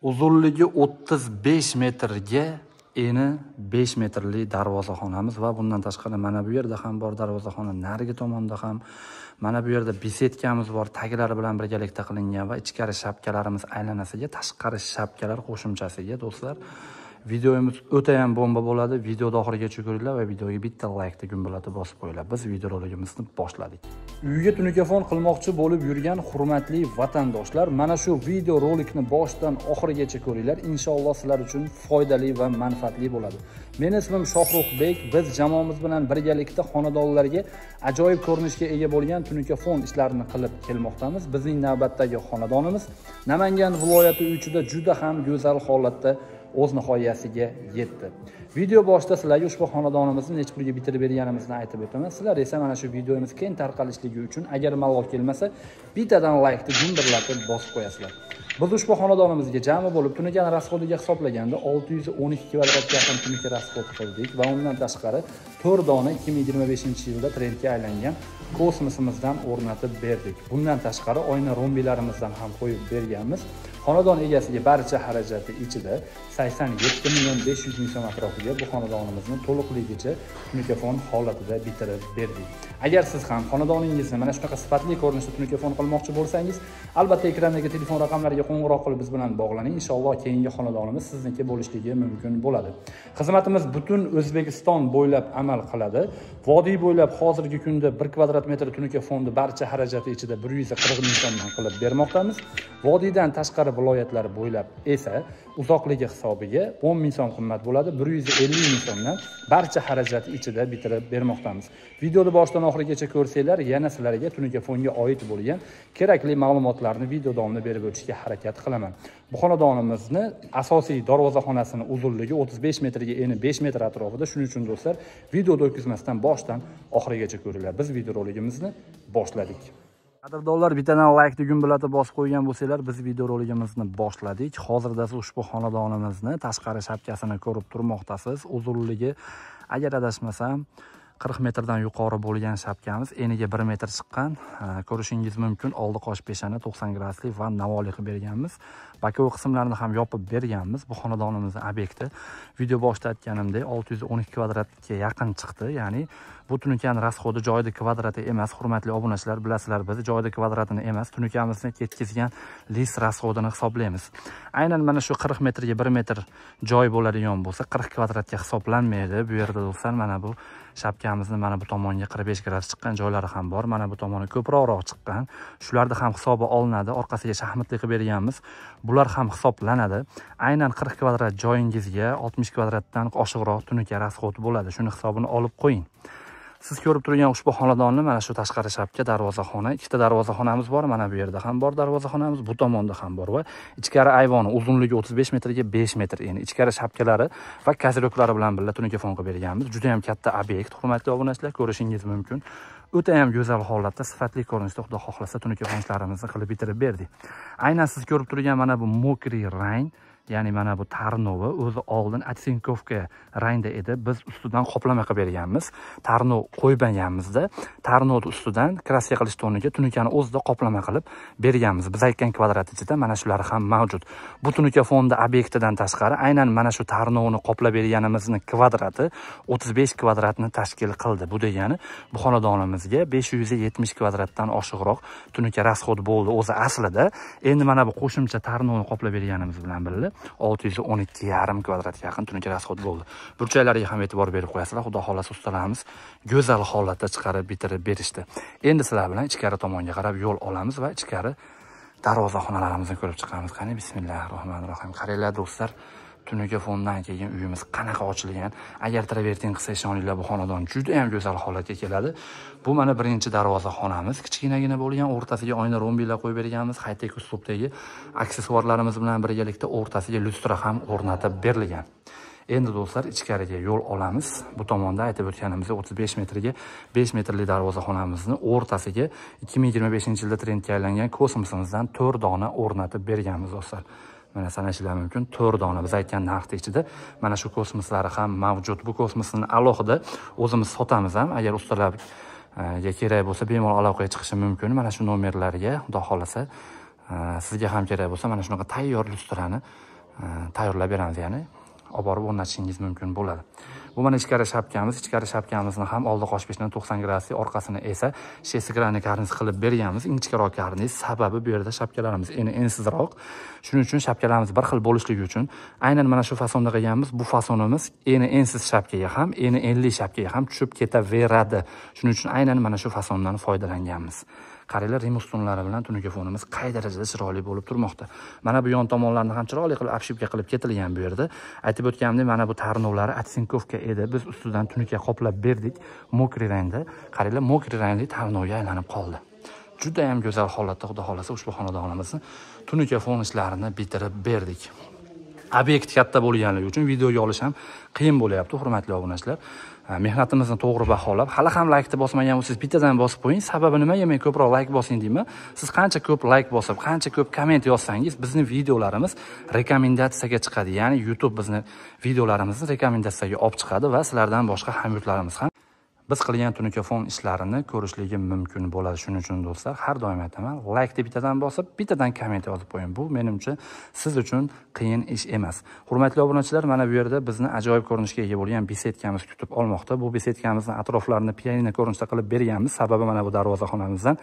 Uzunligi 35 metrga eni 5 metrli darvozaxonamiz va bundan tashqari mana bu yerda ham bor darvozaxona, narigi tomonda ham mana bu yerda besetkamiz bor, taglari bilan birgalikda qilingan va ichkari shapkalarimiz aylanasiga tashqari shapkalar qo'shimchasiga do'stlar. Videomiz o'ta ham bomba bo'ladi. Videoni oxirigacha ko'ringlar va videoga bitta like gumbalati bosib qo'yinglar. Biz videoroligimizni boshladik. Uyga tunukaфон qilmoqchi bo'lib yurgan hurmatli vatandoshlar, mana shu video rolikni boshdan oxirigacha ko'ringlar. Inshaalloh sizlar uchun foydali va manfaatli bo'ladi. Men ismim Shohruxbek. Biz jamoamiz bilan birgalikda xonadonlarga ajoyib ko'rinishga ega bo'lgan tunukaфон ishlarini qilib kelmoqdamiz. Bizning navbatdagi xonadonimiz Namangan viloyati uchida juda ham go'zal holatda o'z nihoyasiga yetdi. Video boshida sizlarga ushbu xonadonimizni necha pulga bitirib berganimizni aytib o'taman. Sizlar esa mana shu videomiz keng tarqalishligi uchun agar malol kelmasa, bittadan like-ni gumburlatib bosib qo'yasizlar. Biz ushbu xonadonimizga jami bo'lib tunukan rasxodiga hisoblaganda 612 kvadratga yaqin tunuka rasxod qildik va undan tashqari 4 dona 2025-yilda trendga aylangan kosmosimizdan o'rnatib berdik. Bundan tashqari oyna rombilarimizdan ham qo'yib berganmiz. Xonadon egasiga barcha xarajati ichida 87.500 ming so'm atrofiga bu xonadonimizni to'liqligicha tunukaфон holatida bitirib berdik. Agar siz ham xonadoningizni mana shunaqa sifatli ko'rinishda tunukaфон qilmoqchi bo'lsangiz, albatta ekrandagi telefon raqamlariga qo'ng'iroq qilib biz bilan bog'laning. Inshaalloh keyingi xonadonimiz sizniki bo'lishligi mumkin bo'ladi. Xizmatimiz butun O'zbekiston bo'ylab amal qiladi. Vodiy bo'ylab hozirgi kunda 1 kvadrat metr tunukaфonni barcha xarajati ichida 140 ming so'mdan qilib bermoqdamiz. Vodiydan tashqari viloyatlar bo'ylab esa uzoqligi hisobiga 10 ming so'm qimmat bo'ladi. 150 ming so'mdan barcha xarajati ichida bitirib bermoqdamiz. Videoni boshdan oxirigacha ko'rsanglar, yana sizlarga tunukaфонga oid bo'lgan kerakli ma'lumotlarni video davomida berib o'tishga harakat qilaman. Bu xonadonimizni asosiy darvozaxonasining uzunligi 35 metrga eni 5 metr atrofida. Shuning uchun do'stlar, videoni o'tkazmasdan boshdan oxirigacha ko'ringlar. Biz videoroligimizni boshladik. Qadrdonlar, bittadan like gumbalati bosib qo'ygan bo'lsanglar, biz videoroligimizni boshladik. Hozirda siz ushbu xonadonimizni tashqari shapkasini ko'rib turmoqdasiz. Uzunligi, agar adashmasam, 40 metrdan yuqori bo'lgan shapkamiz, eniga 1 metr chiqqan. Ko'rishingiz mumkin, oldi qosh peshana 90 gradusli va navoli qilib berganmiz. Bakov qismlarini ham yopib berganmiz. Bu xonadonimizning obyekti video boshida aytganimdek 612 kvadratga yaqin chiqdi. Ya'ni bu tunukan rasxodi joyida kvadrati emas, hurmatli obunachilar, bilasizlar, biz joyida kvadratini emas, tunukamizni ketkizgan lis rasxodini hisoblaymiz. Aynan mana shu 40 metrga 1 metr joy bo'ladigan bo'lsa, 40 kvadratga hisoblanmaydi. Bu yerda do'stlar, mana bu shapkamizni mana bu tomonga 45 gradus chiqqan joylari ham bor. Mana bu tomoni ko'proq chiqqan. Shularda ham hisobi olinadi. Orqasiga shaxmatli qilib berganmiz. Bular ham hisoblanadi. Aynan 40 kvadrat joyingizga 60 kvadratdan oshiqroq tunuka rasxodi bo'ladi. Shuni hisobini olib qo'ying. Siz ko'rib turgan ushbu xonadonni mana shu tashqari shapka darvozaxona, ikkita darvozaxonamiz bor. Mana bu yerda ham bor darvozaxonamiz, bu tomonda ham bor va ichkari ayvoni uzunligi 35 metrga 5 metr eni. Ichkari shapkalari va kaziroklari bilan birga tunukaфон qilib berganmiz. Juda ham katta obyekt, hurmatli obunachilar, ko'rishingiz mumkin. O'ta ham go'zal holatda, sifatli ko'rinishda, xudo xohlasa tunukaфон ishlarimizni qilib bitirib berdik. Aynan siz ko'rib turgan mana bu mokriy rang, ya'ni mana bu tarnovi o'zi oldin atsinkovka rangda edi. Biz ustidan qoplama qilib berganmiz. Tarnov qo'ymaganmizda, tarnovni ustidan kraska qilish toniga tunukani o'zida qoplama qilib berganmiz. Biz aytgan kvadrat ichida mana shular ham mavjud. Bu tunukaфонda obyektidan tashqari aynan mana shu tarnovni qoplab berganimizning kvadrati 35 kvadratni tashkil qildi. Bu degani bu xonadonimizga 570 kvadratdan oshiqroq tunuka rasxod bo'ldi o'zi aslida. Endi mana bu qo'shimcha tarnovni qoplab berganimiz bilan birga 612,5 kvadratga yaqin tunuka rasxod bo'ldi. Burchaklariga ham e'tibor berib qo'yasizlar. Xudo xolasa ustalarimiz go'zal holatda chiqarib bitirib berishdi. Endi sizlar bilan ichkari tomonga qarab yo'l olamiz va ichkari darvozaxonalarimizni ko'rib chiqamiz. Qani, bismillahirrohmanirrohim. Qaranglar do'stlar, tunukaфонdan keyin uyimiz qanaqa ochilgan. Agar travertin qilsa, ishoninglar, bu xonadon juda ham go'zal holatga keladi. Bu mana birinchi darvozaxonamiz, kichkinagina bo'lgan, o'rtasiga oyna rombilar qo'yib berganmiz. High-tech uslubdagi aksessuarlarimiz bilan birgalikda o'rtasiga lustra ham o'rnatib berilgan. Endi do'stlar, ichkariga yo'l olamiz. Bu tomonda aytib o'tganimizda 35 metrga 5 metrli darvozaxonamizni o'rtasiga 2025-yilda trendga aylangan kosmosimizdan 4 dona o'rnatib berganmiz do'stlar. Mana sanashinglar mumkin, 4 dona biz aytgan narxda ichida mana shu kosmoslari ham mavjud. Bu kosmosni alohida o'zimiz sotamiz ham. Agar ustalarga kerak bo'lsa bemalol aloqaga chiqishi mumkin. Mana shu nomerlarga, xudo xolasa, Sizga ham kerak bo'lsa mana shunaqa tayyor lyustrani tayyorlab beramiz, ya'ni olib borib o'rnatishingiz mumkin bo'ladi. Bu mana ichkari shapkamizni ham oldi qosh-peshdan 90 gradusli, orqasini esa shestigranli karniz qilib berganmiz. Ingichkaroq karniz, sababi bu yerda shapkalarimiz ensizroq. Shuning uchun shapkalarimiz bir xil bo'lishligi uchun aynan mana shu fasonda qilganmiz. Bu fasonimiz ensiz shapkaga ham, enli shapkaga ham tushib ketaveradi. Shuning uchun aynan mana shu fasondan foydalanganmiz. Qaranglar, rim ustunlari bilan tunukafonimiz qay darajada chiroyli bo'lib turmoqda. Mana bu yon tomonlarni ham chiroyli qilib obshipka qilib ketilgan bu yerda. Aytib o'tganimdek, mana bu tarnovlari atsinkovka edi. Biz ustidan tunuka qoplab berdik, mokri rangda. Qaranglar, mokri rangli tarnovga aylanib qoldi. Juda ham go'zal holatda, xudo xolasa, ushbu xonadonimizni tunukafon ishlarini bitirib berdik. Obyekt katta bo'lganligi uchun videoga olish ham qiyin bo'lyapti, hurmatli obunachilar. Mehnatimizni to'g'ri baholab, hali ham laykni bosmagan bo'lsangiz bittadan bosib qo'ying. Sababi nima? Men ko'proq layk bosing deyman. Siz qancha ko'p layk bosib, qancha ko'p komment yozsangiz, bizning videolarimiz rekomendatsiyaga chiqadi. Ya'ni YouTube bizni videolarimizni rekomendatsiyaga olib chiqadi va sizlardan boshqa hamyurtlarimiz ham biz qilgan tunukafon ishlarini ko'rishligi mumkin bo'ladi. Shuning uchun do'stlar, har doim aytaman, laykni bittadan bosib, bittadan komment yozib qo'ying. Bu menimcha siz uchun qiyin ish emas. Hurmatli obunachilar, mana bu yerda bizni ajoyib ko'rinishga ega bo'lgan besetkamiz kutib olmoqda. Bu besetkamizni atroflarini pianino ko'rinishda qilib berganmiz. Sababi mana bu darvozaxonamizdan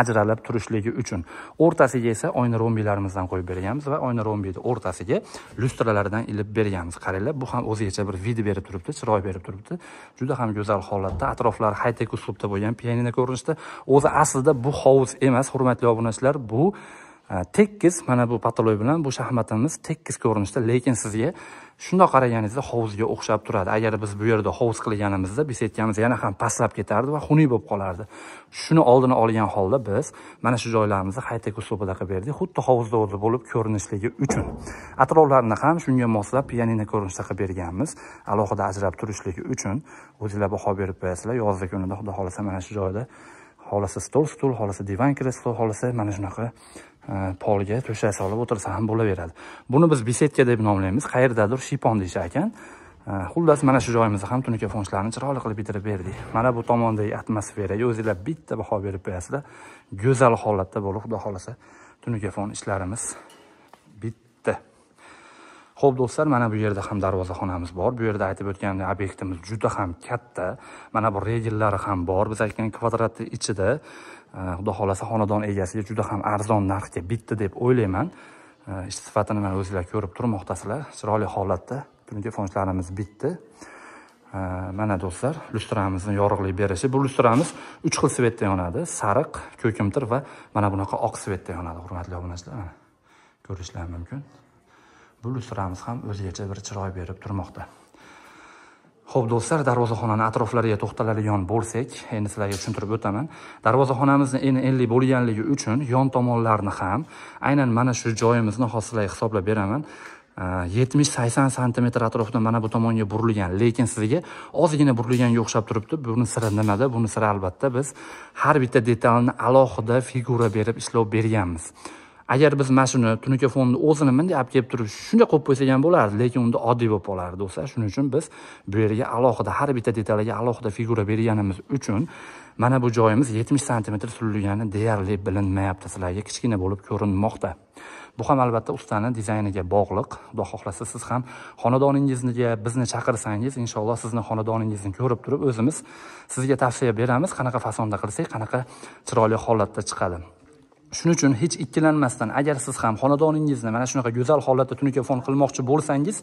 ajralib turishligi uchun. O'rtasiga esa oyna rombilarimizdan qo'yib berganmiz va oyna rombini o'rtasiga lyustralardan ilib berganmiz. Qaranglar, bu ham o'zigacha bir vid berib turibdi, chiroy berib turibdi. Juda ham go'zal holatda, atroflari high-tech uslubda bo'lgan pianino ko'rinishda. O'zi aslida bu hovuz emas, hurmatli obunachilar, bu tekis, mana bu patoloy bilan bu shaxmatimiz tekis ko'rinishda, lekin sizga shundoq qaraganingizda hovuzga o'xshab turadi. Agar biz bu yerda hovuz qilganimizda besetkamiz yana ham pastlab ketardi va xunuk bo'lib qolardi. Shuni oldini olgan holda biz mana shu joylarimizni high-tech uslubida qilib berdik, xuddi hovuzda o'zi bo'lib ko'rinishligi uchun. Atroflarini ham shunga moslab pianino ko'rinishda qilib berganmiz, alohida ajrab turishligi uchun. O'zingizlar baho berib qo'yasizlar. Yozda kunida xudo xolasa mana shu joyda xolasa stul, xolasa divan kreslo, xolasa mana shunaqa polga to'shak solib o'tirsa ham bo'laveradi. Buni biz besetka deb nomlaymiz. Qayerdadir shipon deyshar ekan. Xullas, mana shu joyimizda ham tunukafon ishlarini chiroyli qilib bitirib berdik. Mana bu tomondagi atmosferaga o'zingizlar bitta baho berib qo'yasizlar. Go'zal holatda bo'lib, xudo xolasa, tunukafon ishlarimiz bitdi. Xo'p do'stlar, mana bu yerda ham darvozaxonamiz bor. Bu yerda aytib o'tganimdek, obyektimiz juda ham katta. Mana bu regellari ham bor. Biz aytgan kvadratni ichida, xudo xolasa, xonadon egasiga juda ham arzon narxga bitdi deb o'ylayman. Ish sifatini mana o'zingizlar ko'rib turmoqdasizlar. Chiroyli holatda tunukafon ishlarimiz bitdi. Mana do'stlar, lyustramizni yorug'lik berishi. Bu lyustramiz 3 xil svetda yonadi: sariq, ko'kimtir va mana bunaqa oq svetda yonadi, hurmatli obunachilar. Ko'rishlar mumkin. Bu lyustramiz ham o'zigacha bir chiroy berib turmoqda. Xo'p do'stlar, darvozaxonani atroflariga to'xtaladigan bo'lsak, endi sizlarga tushuntirib o'taman. Darvozaxonamizni enli bo'lganligi uchun yon tomonlarni ham aynan mana shu joyimizni hozirlarga hisoblab beraman. 70-80 sm atrofida mana bu tomonga burilgan, lekin sizga ozgina burilganga o'xshab turibdi. Buni siri nimada? Buni siri albatta biz har bitta detalni alohida figura berib ishlab berganmiz. Agar biz mana shuni tunukafonni o'zini bunday olib kelib turib shunday qo'yib qo'ysak ham bo'lardi, lekin unda oddiy bo'lib qolardi do'stlar. Shuning uchun biz bu yerga alohida har bitta detalga alohida figura berganimiz uchun mana bu joyimiz 70 sm surilgani deyarli bilinmayapti, sizlarga kichkina bo'lib ko'rinmoqda. Bu ham albatta ustani dizayniga bog'liq. Xudo xohlasa siz ham xonadoningizga bizni chaqirsangiz, inshaalloh sizni xonadoningizni ko'rib turib o'zimiz sizga tavsiya beramiz, qanaqa fasonda qilsak, qanaqa chiroyli holatda chiqadi. Shuning uchun hech ikkilanmasdan, agar siz ham xonadoningizni mana shunaqa go'zal holatda tunukafon qilmoqchi bo'lsangiz,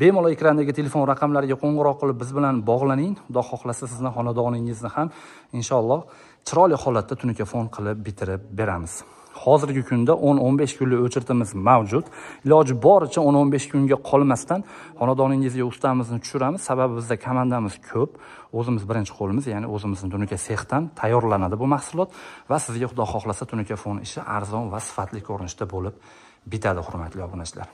bemalol ekrandagi telefon raqamlariga qo'ng'iroq qilib biz bilan bog'laning. Xudo xohlasa sizni xonadoningizni ham inshaalloh chiroyli holatda tunukafon qilib bitirib beramiz. Hozirgi kunda 10-15 kunlik o'chirtimiz mavjud. Iloji boricha 10-15 kunga qolmasdan xonadoningizga ustamizni tushiramiz. Sababi bizda komandamiz ko'p. O'zimiz birinchi qo'limiz, ya'ni o'zimizning tunuka sexdan tayyorlanadi bu mahsulot va sizga xudo xohlasa tunukafon ishi arzon va sifatli ko'rinishda bo'lib bitadi, hurmatli obunachilar.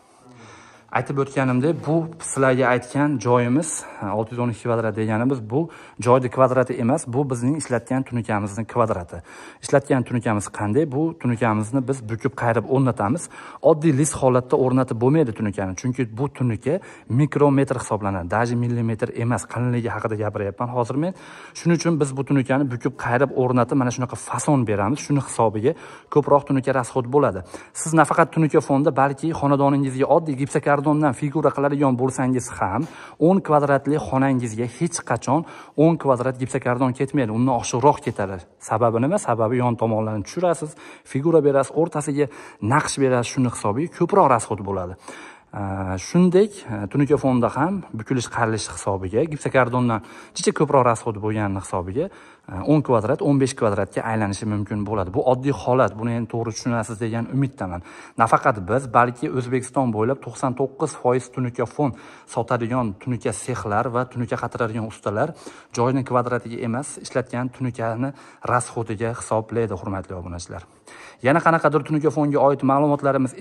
Aytib o'tganimdek, bu sizlarga aytgan joyimiz 612 kvadrat deganimiz bu joyning kvadrati emas, bu bizning ishlatgan tunukamizning kvadrati. Ishlatgan tunukamiz qanday? Bu tunukamizni biz bukib qayrib o'rnatamiz. Oddiy list holatda o'rnatib bo'lmaydi tunukani, chunki bu tunuka mikrometr hisoblanadi, даже millimetr emas, qalinligi haqida gapiryapman hozir men. Shuning uchun biz bu tunukani bukib qayrib o'rnatib mana shunaqa fason beramiz. Shuni hisobiga ko'proq tunuka rasxod bo'ladi. Siz nafaqat tunuka fonda, balki xonadoningizga oddiy gipsokardondan figura qiladigan bo'lsangiz ham 10 kvadratli xonangizga hech qachon 10 kvadrat gipsokardon ketmaydi. Undan oshiqroq ketadi. Sababi nima? Sababi yon tomonlarni tushirasiz, figura berasiz, o'rtasiga naqsh berasiz, shuni hisobiga ko'proq rasxod bo'ladi. Shuningdek, tunuka fonda ham bukilish qarilish hisobiga gipsokardondan chicha ko'proq rasxod bo'lgani hisobiga 10 kvadrat, 15 kvadratga aylanishi mumkin bo'ladi. Bu oddiy holat. Buni endi to'g'ri tushunasiz degan umiddaman. Nafaqat biz, balki O'zbekiston bo'ylab 99% tunuka fon sotadigan tunuka sexlar va tunuka qatiradigan ustalar joyning kvadratiga emas, ishlatgan tunukani rasxodiga hisoblaydi, hurmatli obunachilar. Yana qanaqadir tunuka fonga oid ma'lumotlarimiz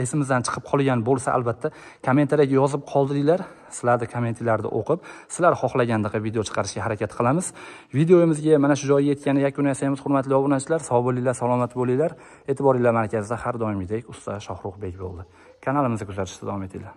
esimizdan chiqib qolgan bo'lsa, albatta kommentariyaga yozib qoldiringlar. Sizlarning kommentlarni o'qib, sizlar xohlagandek video chiqarishga harakat qilamiz. Videomizga mana shu joyga yetgani yakun yasaymiz, hurmatli obunachilar. Sog' bo'linglar, salomat bo'linglar. E'tiboringlar markazida har doimgidek usta Shohruxbek bo'ldi. Kanalimizni kuzatishda davom etinglar.